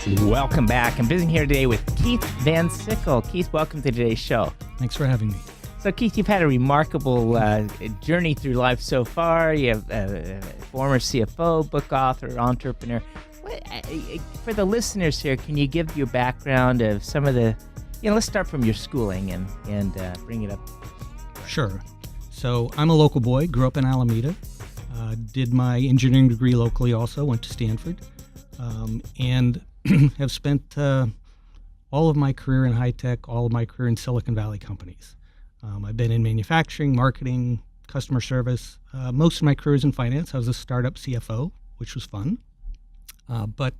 Welcome back. I'm visiting here today with Keith Van Sickle. Keith, welcome to today's show. Thanks for having me. So, Keith, you've had a remarkable journey through life so far. You have a former CFO, book author, entrepreneur. For the listeners here, can you give your background of some of the, let's start from your schooling and bring it up. Sure. So I'm a local boy, grew up in Alameda, did my engineering degree locally also, went to Stanford, and have spent all of my career in high tech, all of my career in Silicon Valley companies. I've been in manufacturing, marketing, customer service. Most of my career is in finance. I was a startup CFO, which was fun. But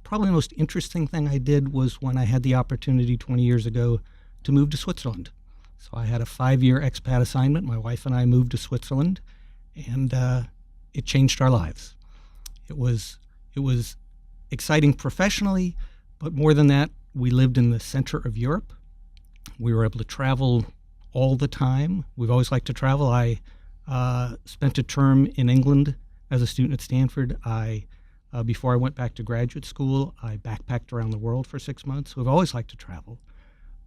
probably the most interesting thing I did was when I had the opportunity 20 years ago to move to Switzerland. So I had a 5-year expat assignment. My wife and I moved to Switzerland, and it changed our lives. It was exciting professionally, but more than that, we lived in the center of Europe. We were able to travel all the time. We've always liked to travel. I spent a term in England as a student at Stanford. Before I went back to graduate school, I backpacked around the world for 6 months. We've always liked to travel.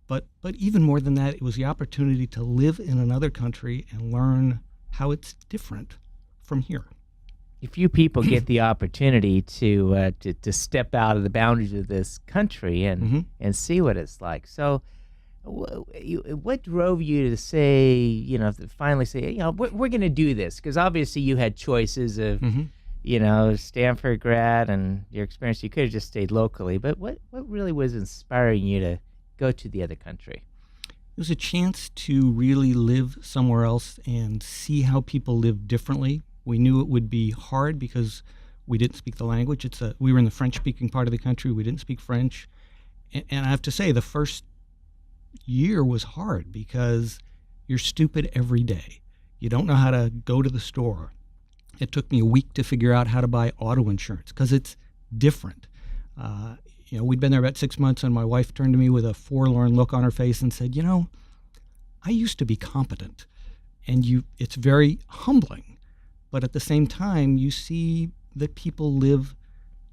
But even more than that, it was the opportunity to live in another country and learn how it's different from here. Few people get the opportunity to step out of the boundaries of this country and see what it's like. So what drove you to say, finally say, we're going to do this? Because obviously you had choices of, Stanford grad and your experience. You could have just stayed locally. But what really was inspiring you to go to the other country? It was a chance to really live somewhere else and see how people live differently. We knew it would be hard because we didn't speak the language. We were in the French-speaking part of the country. We didn't speak French. And I have to say, the first year was hard because you're stupid every day. You don't know how to go to the store. It took me a week to figure out how to buy auto insurance because it's different. We'd been there about 6 months, and my wife turned to me with a forlorn look on her face and said, I used to be competent. And it's very humbling. But at the same time, you see that people live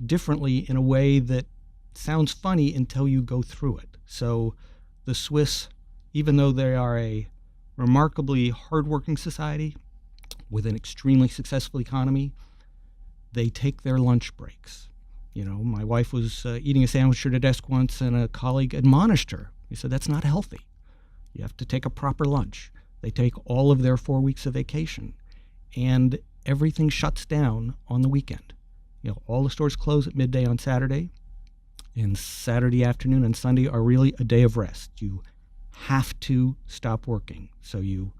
differently in a way that sounds funny until you go through it. So the Swiss, even though they are a remarkably hardworking society with an extremely successful economy, they take their lunch breaks. My wife was eating a sandwich at her desk once, and a colleague admonished her. He said, that's not healthy. You have to take a proper lunch. They take all of their 4 weeks of vacation, and everything shuts down on the weekend. All the stores close at midday on Saturday, and Saturday afternoon and Sunday are really a day of rest. You have to stop working. So you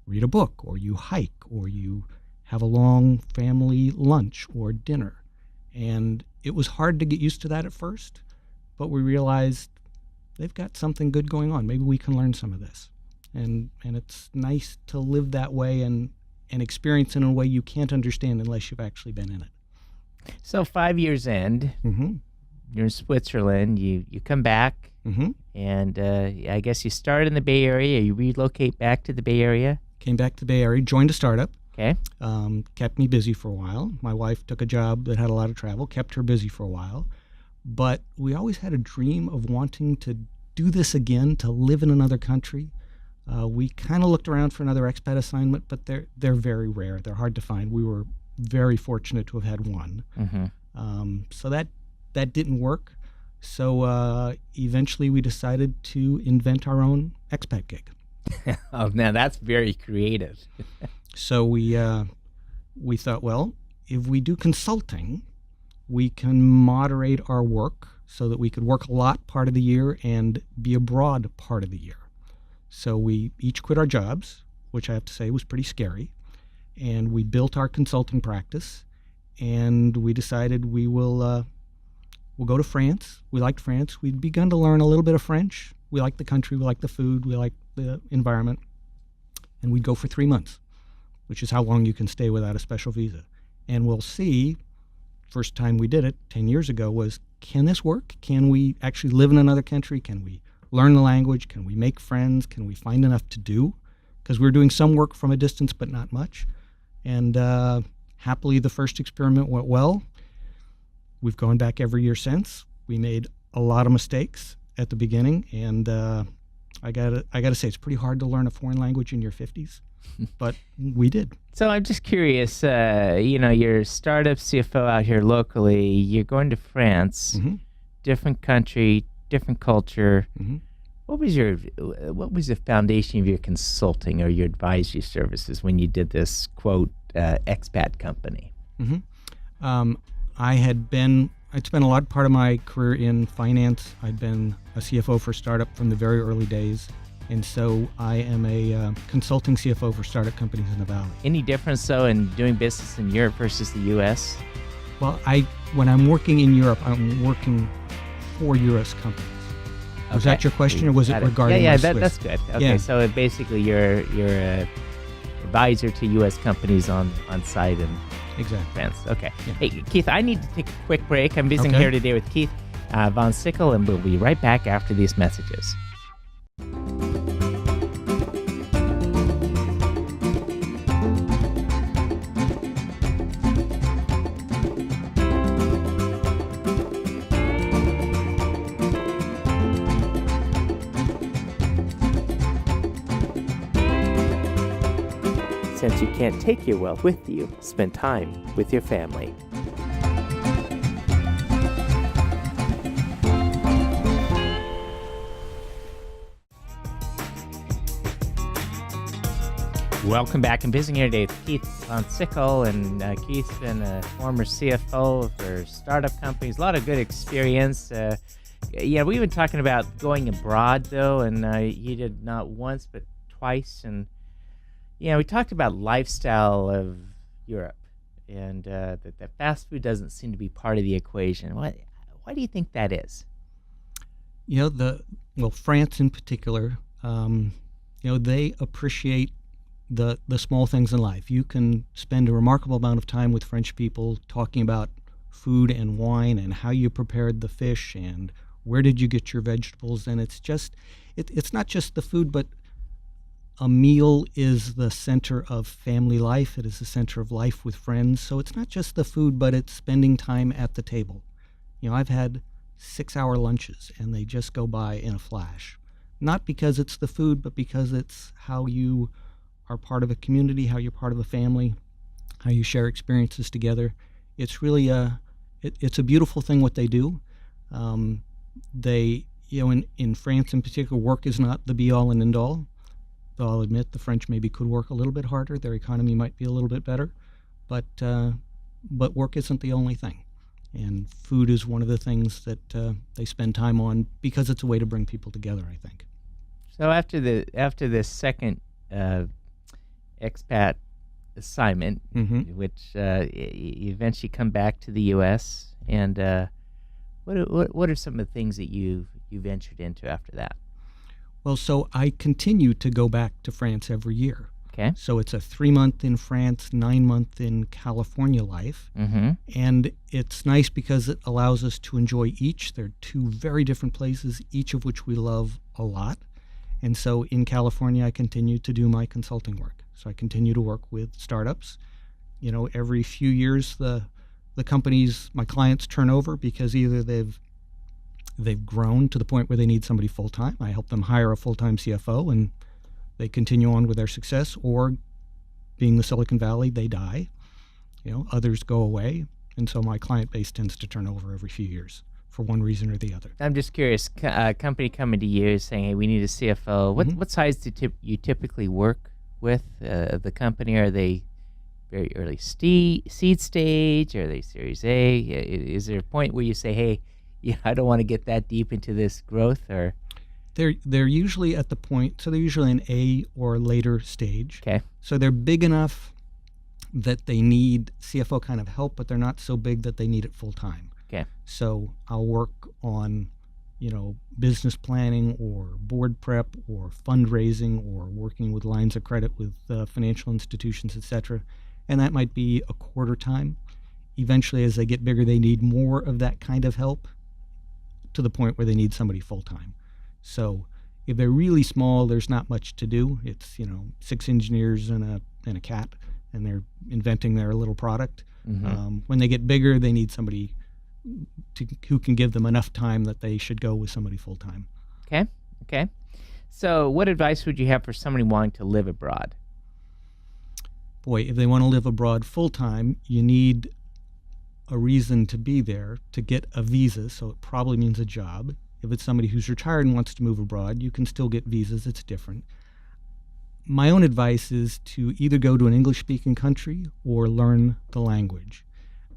read a book, or you hike, or you have a long family lunch or dinner. And it was hard to get used to that at first, but we realized they've got something good going on. Maybe we can learn some of this. And it's nice to live that way and experience it in a way you can't understand unless you've actually been in it. So 5 years in, you're in Switzerland, you come back, and I guess you started in the Bay Area, you relocate back to the Bay Area? Came back to the Bay Area, joined a startup. Okay. Kept me busy for a while. My wife took a job that had a lot of travel, kept her busy for a while. But we always had a dream of wanting to do this again, to live in another country. We kind of looked around for another expat assignment, but they're very rare. They're hard to find. We were very fortunate to have had one. So that didn't work. So eventually we decided to invent our own expat gig. Oh, now that's very creative. So we thought, well, if we do consulting, we can moderate our work so that we could work a lot part of the year and be abroad part of the year. So we each quit our jobs, which I have to say was pretty scary, and we built our consulting practice, and we decided we'll go to France. We liked France. We'd begun to learn a little bit of French. We liked the country. We liked the food. We liked the environment. And we'd go for 3 months, which is how long you can stay without a special visa. And we'll see, first time we did it 10 years ago was, can this work? Can we actually live in another country? Can we learn the language? Can we make friends? Can we find enough to do? Because we were doing some work from a distance, but not much. And happily, the first experiment went well. We've gone back every year since. We made a lot of mistakes at the beginning, and I gotta say, it's pretty hard to learn a foreign language in your 50s, but we did. So I'm just curious, you're startup CFO out here locally, you're going to France, different country, different culture. What was the foundation of your consulting or your advisory services when you did this, quote, expat company? I'd spent a lot part of my career in finance. I'd been a CFO for startup from the very early days. And so I am a consulting CFO for startup companies in the Valley. Any difference, though, in doing business in Europe versus the U.S.? Well, when I'm working in Europe, I'm working for U.S. companies. Was that your question, or was it regarding my Swiss? That's good. Okay, so basically you're a advisor to U.S. companies on site in France. Okay. Yeah. Hey, Keith, I need to take a quick break. I'm visiting here today with Keith von Sickle, and we'll be right back after these messages. Since you can't take your wealth with you, spend time with your family. Welcome back. I'm visiting here today with Keith von Sickle, and Keith's been a former CFO for startup companies. A lot of good experience. We've been talking about going abroad, though, and he did not once but twice. And we talked about lifestyle of Europe, and that fast food doesn't seem to be part of the equation. Why do you think that is? France in particular, they appreciate the small things in life. You can spend a remarkable amount of time with French people talking about food and wine and how you prepared the fish and where did you get your vegetables. And it's not just the food, but a meal is the center of family life. It is the center of life with friends. So it's not just the food, but it's spending time at the table. I've had 6-hour lunches, and they just go by in a flash. Not because it's the food, but because it's how you are part of a community, how you're part of a family, how you share experiences together. It's really it's a beautiful thing what they do. In France in particular, work is not the be-all and end-all. Though I'll admit the French maybe could work a little bit harder. Their economy might be a little bit better, but work isn't the only thing. And food is one of the things that they spend time on because it's a way to bring people together, I think. So after this second expat assignment, which you eventually come back to the U.S., and what are some of the things that you ventured into after that? Well, so I continue to go back to France every year. Okay. So it's a 3-month in France, 9-month in California life. And it's nice because it allows us to enjoy each. They're two very different places, each of which we love a lot. And so in California, I continue to do my consulting work. So I continue to work with startups. Every few years, the companies, my clients turn over because either they've grown to the point where they need somebody full-time. I help them hire a full-time CFO, and they continue on with their success, or being the Silicon Valley, they die. Others go away, and so my client base tends to turn over every few years for one reason or the other. I'm just curious, a company coming to you saying, hey, we need a CFO. What size do you typically work with, the company? Are they very early seed stage? Are they Series A? Is there a point where you say, hey, I don't want to get that deep into this growth? Or they're usually at the point, so they're usually an A or later stage. Okay. So they're big enough that they need CFO kind of help, but they're not so big that they need it full time. Okay. So I'll work on, business planning or board prep or fundraising or working with lines of credit with financial institutions, etc. And that might be a quarter time. Eventually, as they get bigger, they need more of that kind of help, to the point where they need somebody full-time. So if they're really small, there's not much to do. It's 6 engineers and a cat, and they're inventing their little product. When they get bigger, they need somebody who can give them enough time that they should go with somebody full time. Okay. So what advice would you have for somebody wanting to live abroad? Boy, if they want to live abroad full time, you need a reason to be there to get a visa, so it probably means a job. If it's somebody who's retired and wants to move abroad, you can still get visas. It's different. My own advice is to either go to an English-speaking country or learn the language.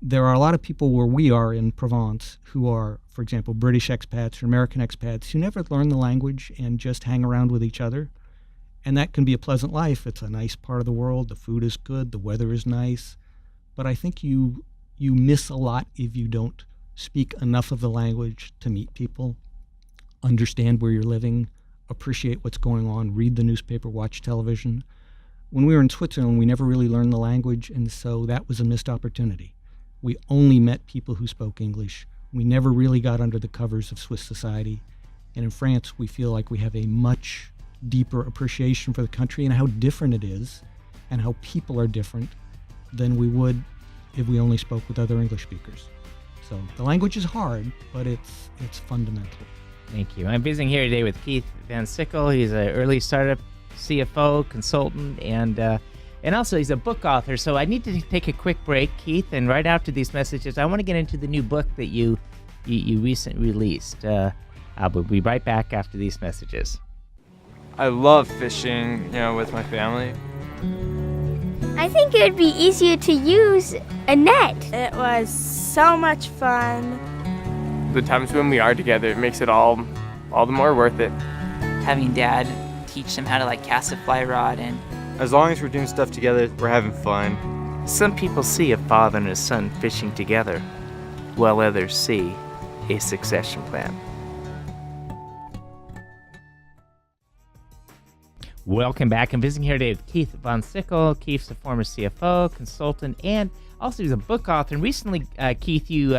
There are a lot of people where we are in Provence who are, for example, British expats or American expats who never learn the language and just hang around with each other. And that can be a pleasant life. It's a nice part of the world. The food is good. The weather is nice. But I think you miss a lot if you don't speak enough of the language to meet people, understand where you're living, appreciate what's going on, read the newspaper, watch television. When we were in Switzerland, we never really learned the language, and so that was a missed opportunity. We only met people who spoke English. We never really got under the covers of Swiss society. And in France, we feel like we have a much deeper appreciation for the country and how different it is and how people are different than we would if we only spoke with other English speakers. So the language is hard, but it's fundamental. Thank you. I'm visiting here today with Keith Van Sickle. He's an early startup CFO, consultant, and also he's a book author. So I need to take a quick break, Keith, and right after these messages, I want to get into the new book that you recently released. We'll be right back after these messages. I love fishing, with my family. I think it would be easier to use a net. It was so much fun. The times when we are together, it makes it all the more worth it. Having Dad teach them how to cast a fly rod, and as long as we're doing stuff together, we're having fun. Some people see a father and a son fishing together, while others see a succession plan. Welcome back. I'm visiting here today with Keith Van Sickle. Keith's a former CFO, consultant, and also he's a book author. And recently, Keith, you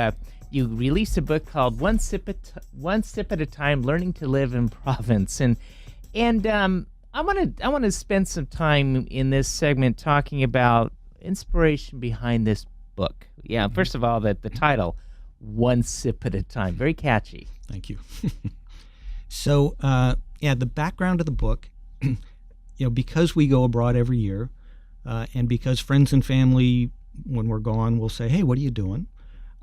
released a book called One Sip at a Time: Learning to Live in Provence. And I want to spend some time in this segment talking about inspiration behind this book. Yeah, first of all, the title, One Sip at a Time, very catchy. Thank you. So, the background of the book. Because we go abroad every year, and because friends and family, when we're gone, will say, "Hey, what are you doing?"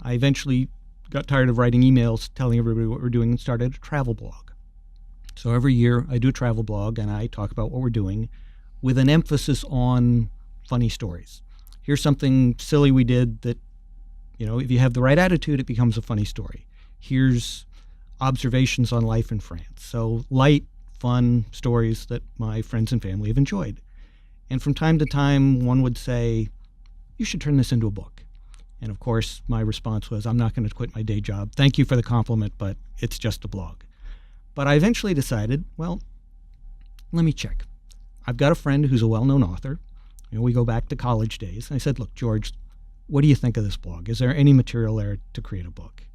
I eventually got tired of writing emails telling everybody what we're doing and started a travel blog. So every year I do a travel blog and I talk about what we're doing with an emphasis on funny stories. Here's something silly we did that, if you have the right attitude, it becomes a funny story. Here's observations on life in France. So light, fun stories that my friends and family have enjoyed. And from time to time, one would say, "You should turn this into a book." And of course, my response was, "I'm not going to quit my day job. Thank you for the compliment, but it's just a blog." But I eventually decided, well, let me check. I've got a friend who's a well-known author. We go back to college days. And I said, "Look, George, what do you think of this blog? Is there any material there to create a book?"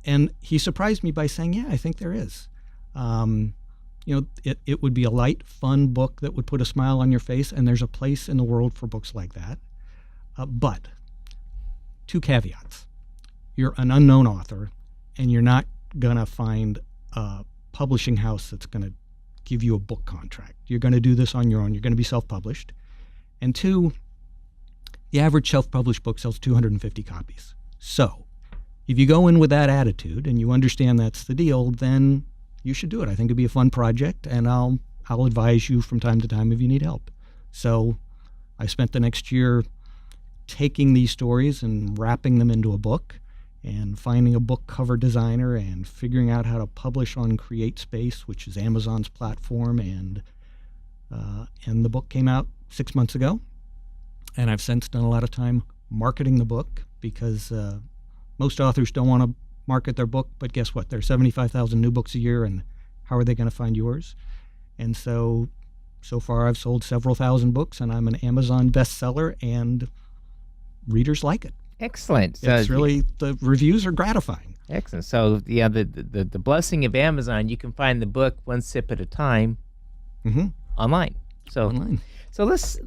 And he surprised me by saying, "Yeah, I think there is." It would be a light, fun book that would put a smile on your face, and there's a place in the world for books like that. But two caveats. You're an unknown author, and you're not going to find a publishing house that's going to give you a book contract. You're going to do this on your own. You're going to be self-published. And two, the average self-published book sells 250 copies. So if you go in with that attitude and you understand that's the deal, then you should do it. I think it'd be a fun project, and I'll advise you from time to time if you need help. So I spent the next year taking these stories and wrapping them into a book and finding a book cover designer and figuring out how to publish on CreateSpace, which is Amazon's platform, and the book came out 6 months ago. And I've since done a lot of time marketing the book because most authors don't want to market their book, but guess what? There's 75,000 new books a year, and how are they going to find yours? And so far I've sold several thousand books, and I'm an Amazon bestseller, and readers like it. Excellent. It's really, the reviews are gratifying. Excellent. So the blessing of Amazon, you can find the book One Sip at a Time online. So let's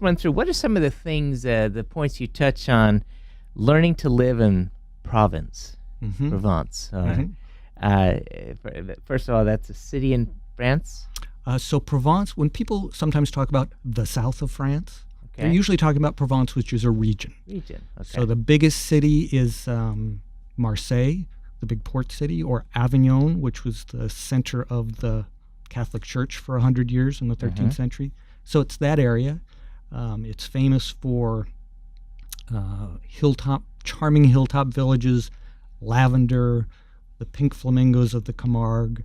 run through. What are some of the things, the points you touch on learning to live in Provence. Mm-hmm. Provence. First of all, that's a city in France. So Provence, when people sometimes talk about the south of France, Okay. they're usually talking about Provence, which is a region. Region. Okay. So the biggest city is Marseille, the big port city, or Avignon, which was the center of the Catholic Church for 100 years in the 13th century. So it's that area. It's famous for charming hilltop villages, lavender, the pink flamingos of the Camargue,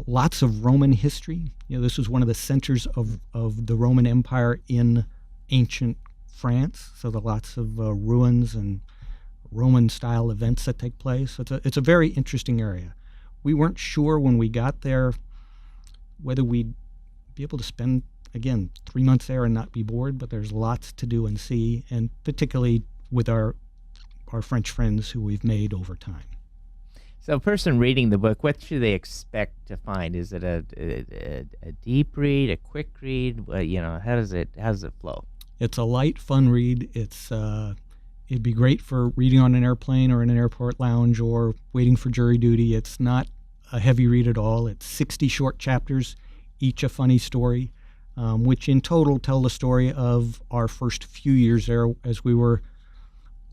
lots of Roman history. This was one of the centers of the Roman Empire in ancient France. So there are lots of ruins and Roman-style events that take place. It's a very interesting area. We weren't sure when we got there whether we'd be able to spend, again, 3 months there and not be bored, but there's lots to do and see, and particularly with our French friends who we've made over time. So a person reading the book, what should they expect to find? Is it a deep read, a quick read? How does it flow? It's a light, fun read. It'd be great for reading on an airplane or in an airport lounge or waiting for jury duty. It's not a heavy read at all. It's 60 short chapters, each a funny story, which in total tell the story of our first few years there as we were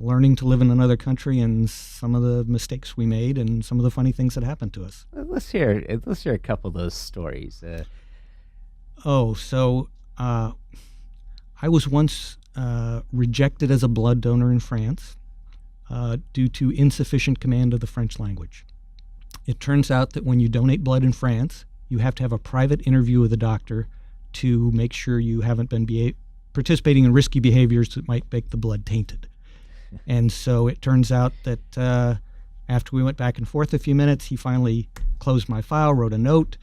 learning to live in another country and some of the mistakes we made and some of the funny things that happened to us. Let's hear a couple of those stories. I was once rejected as a blood donor in France due to insufficient command of the French language. It turns out that when you donate blood in France, you have to have a private interview with a doctor to make sure you haven't been participating in risky behaviors that might make the blood tainted. And so it turns out that after we went back and forth a few minutes, he finally closed my file, wrote a note.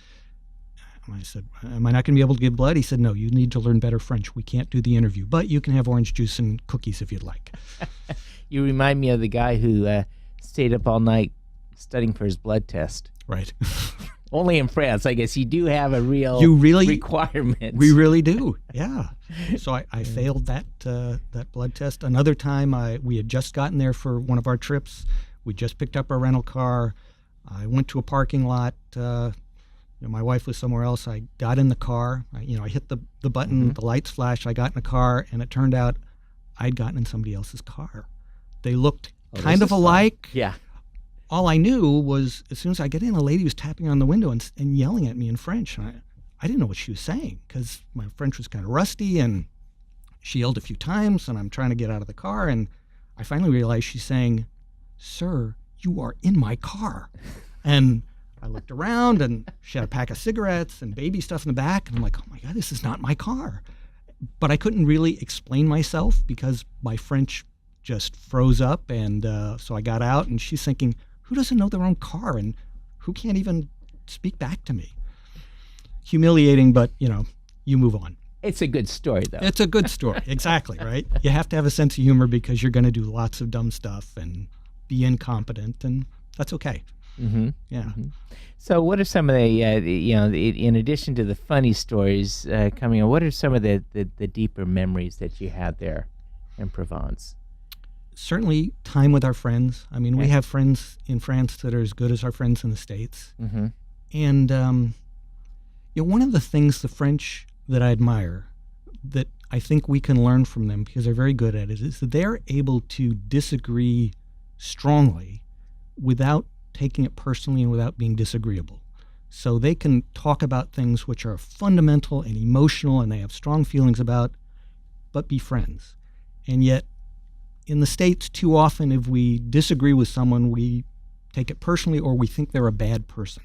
I said, am I not going to be able to give blood? He said, no, you need to learn better French. We can't do the interview, but you can have orange juice and cookies if you'd like. You remind me of the guy who stayed up all night studying for his blood test. Right. Only in France, I guess. You do have a real requirement. We really do, yeah. So I failed that blood test. Another time, we had just gotten there for one of our trips. We just picked up our rental car. I went to a parking lot. My wife was somewhere else. I got in the car. I hit the button. The lights flashed. I got in the car, and it turned out I'd gotten in somebody else's car. They looked kind of alike. Yeah. All I knew was as soon as I get in, a lady was tapping on the window and yelling at me in French. And I didn't know what she was saying because my French was kind of rusty, and she yelled a few times, and I'm trying to get out of the car. And I finally realized she's saying, "Sir, you are in my car." And I looked around, and she had a pack of cigarettes and baby stuff in the back. And I'm like, oh, my God, this is not my car. But I couldn't really explain myself because my French just froze up. And so I got out, and she's thinking, who doesn't know their own car and who can't even speak back to me? Humiliating, but, you move on. It's a good story, though. It's a good story. Exactly, right? You have to have a sense of humor because you're going to do lots of dumb stuff and be incompetent, and that's okay. Mm-hmm. Yeah. Mm-hmm. So what are some of the, in addition to the funny stories coming on, what are some of the deeper memories that you had there in Provence? Certainly time with our friends. I mean, we have friends in France that are as good as our friends in the States. Mm-hmm. And, one of the things the French that I admire that I think we can learn from them because they're very good at it is that they're able to disagree strongly without taking it personally and without being disagreeable. So they can talk about things which are fundamental and emotional and they have strong feelings about, but be friends. And yet, in the States, too often if we disagree with someone, we take it personally or we think they're a bad person.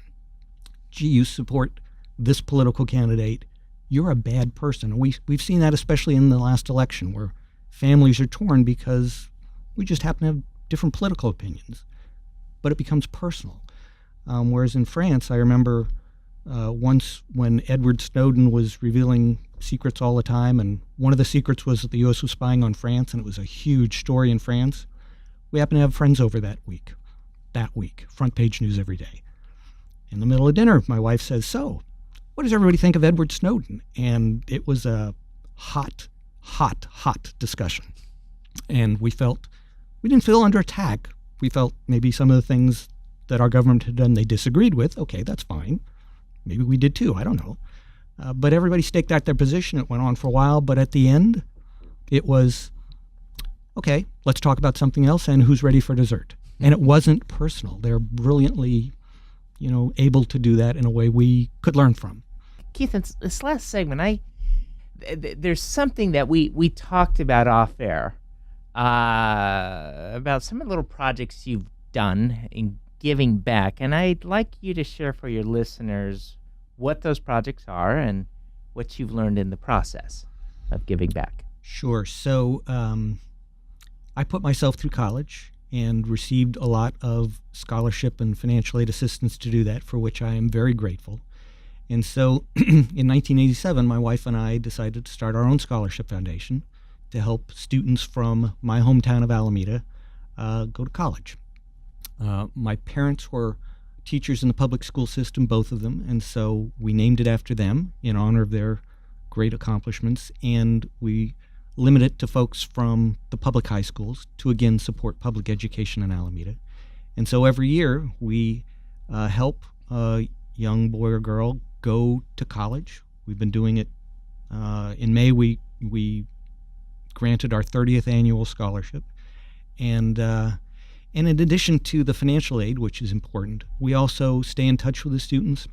Gee, you support this political candidate, you're a bad person. And we've seen that especially in the last election where families are torn because we just happen to have different political opinions. But it becomes personal. Whereas in France, I remember once when Edward Snowden was revealing secrets all the time, and one of the secrets was that the U.S. was spying on France, and it was a huge story in France. We happened to have friends over that week, front page news every day. In the middle of dinner, my wife says, so, what does everybody think of Edward Snowden? And it was a hot discussion. And we didn't feel under attack. we felt maybe some of the things that our government had done they disagreed with. Okay, that's fine. Maybe we did too. I don't know. But everybody staked out their position. It went on for a while. But at the end, it was, okay, let's talk about something else and who's ready for dessert. And it wasn't personal. They're brilliantly, able to do that in a way we could learn from. Keith, in this last segment, there's something that we talked about off air, about some of the little projects you've done in giving back. And I'd like you to share for your listeners what those projects are and what you've learned in the process of giving back. Sure. So I put myself through college and received a lot of scholarship and financial aid assistance to do that, for which I am very grateful. And so in 1987, my wife and I decided to start our own scholarship foundation to help students from my hometown of Alameda go to college. My parents were teachers in the public school system, both of them, and so we named it after them in honor of their great accomplishments, and we limit it to folks from the public high schools to, again, support public education in Alameda. And so every year we help a young boy or girl go to college. We've been doing it. In May, we granted our 30th annual scholarship. And in addition to the financial aid, which is important, we also stay in touch with the students.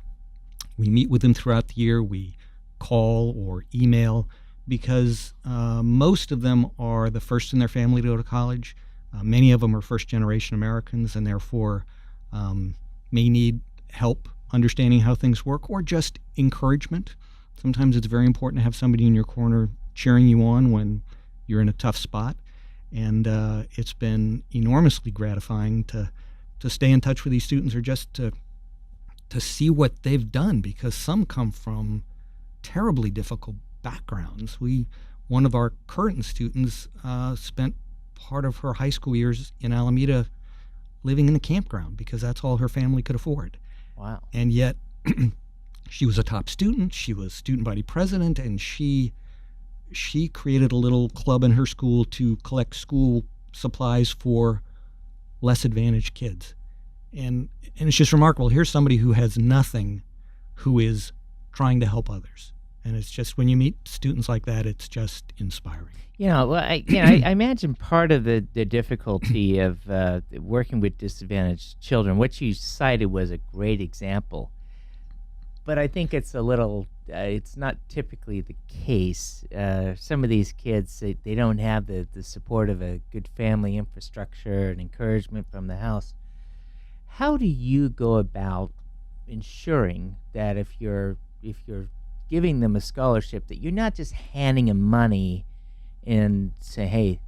We meet with them throughout the year. We call or email, because most of them are the first in their family to go to college. Many of them are first-generation Americans and therefore may need help understanding how things work, or just encouragement. Sometimes it's very important to have somebody in your corner cheering you on when you're in a tough spot. And it's been enormously gratifying to stay in touch with these students, or just to see what they've done, because some come from terribly difficult backgrounds. One of our current students spent part of her high school years in Alameda living in a campground because that's all her family could afford. Wow. And yet she was a top student. She was student body president, and she created a little club in her school to collect school supplies for less advantaged kids. And it's just remarkable. Here's somebody who has nothing, who is trying to help others. And it's just, when you meet students like that, it's just inspiring. I imagine part of the difficulty of working with disadvantaged children, what you cited was a great example. But I think it's a little, it's not typically the case. Some of these kids, they don't have the support of a good family infrastructure and encouragement from the house. How do you go about ensuring that if you're giving them a scholarship, that you're not just handing them money and say, hey,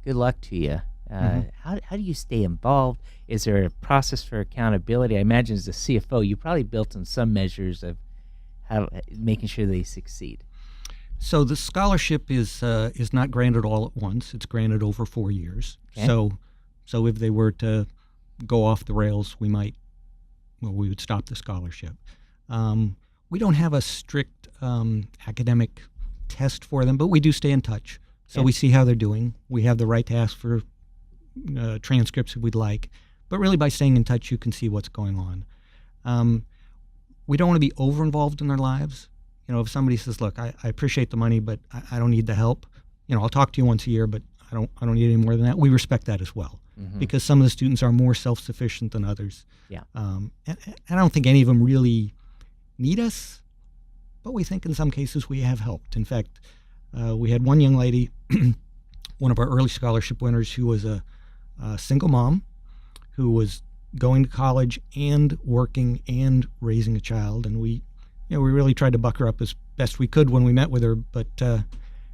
good luck to you? How do you stay involved? Is there a process for accountability? I imagine as a CFO, you probably built in some measures of how making sure they succeed. So the scholarship is not granted all at once. It's granted over 4 years. Okay. So if they were to go off the rails, we would stop the scholarship. We don't have a strict academic test for them, but we do stay in touch. So we see how they're doing. We have the right to ask for transcripts if we'd like. But really, by staying in touch, you can see what's going on. We don't want to be over-involved in their lives. If somebody says, look, I appreciate the money, but I don't need the help. I'll talk to you once a year, but I don't need any more than that. We respect that as well, because some of the students are more self-sufficient than others. Yeah. And I don't think any of them really need us, but we think in some cases we have helped. In fact, we had one young lady, one of our early scholarship winners, who was a single mom who was going to college and working and raising a child, and we really tried to buck her up as best we could when we met with her. But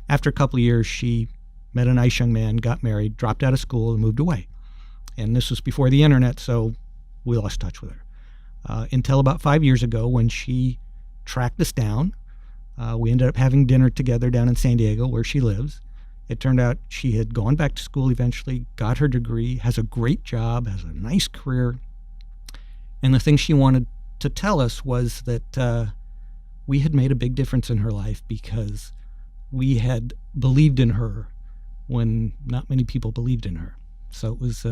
after a couple of years, she met a nice young man, got married, dropped out of school, and moved away. And this was before the internet, so we lost touch with her. Until about 5 years ago, when she tracked us down. We ended up having dinner together down in San Diego, where she lives. It turned out she had gone back to school eventually, got her degree, has a great job, has a nice career. And the thing she wanted to tell us was that we had made a big difference in her life, because we had believed in her when not many people believed in her. So it was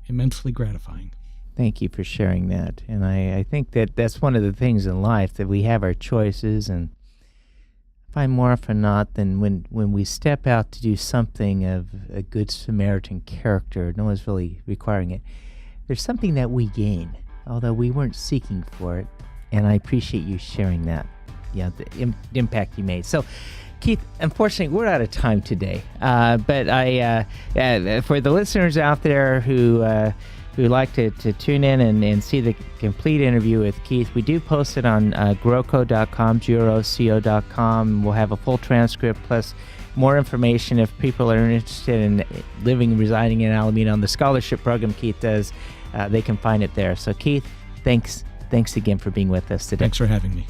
immensely gratifying. Thank you for sharing that. And I think that that's one of the things in life, that we have our choices, and I find more often than not than when we step out to do something of a good Samaritan character, no one's really requiring it, there's something that we gain, although we weren't seeking for it. And I appreciate you sharing that, the impact you made. So, Keith, unfortunately, we're out of time today. But for the listeners out there who like to tune in and see the complete interview with Keith, we do post it on groco.com, groco.com. We'll have a full transcript plus more information if people are interested in living and residing in Alameda on the scholarship program Keith does. They can find it there. So, Keith, thanks again for being with us today. Thanks for having me.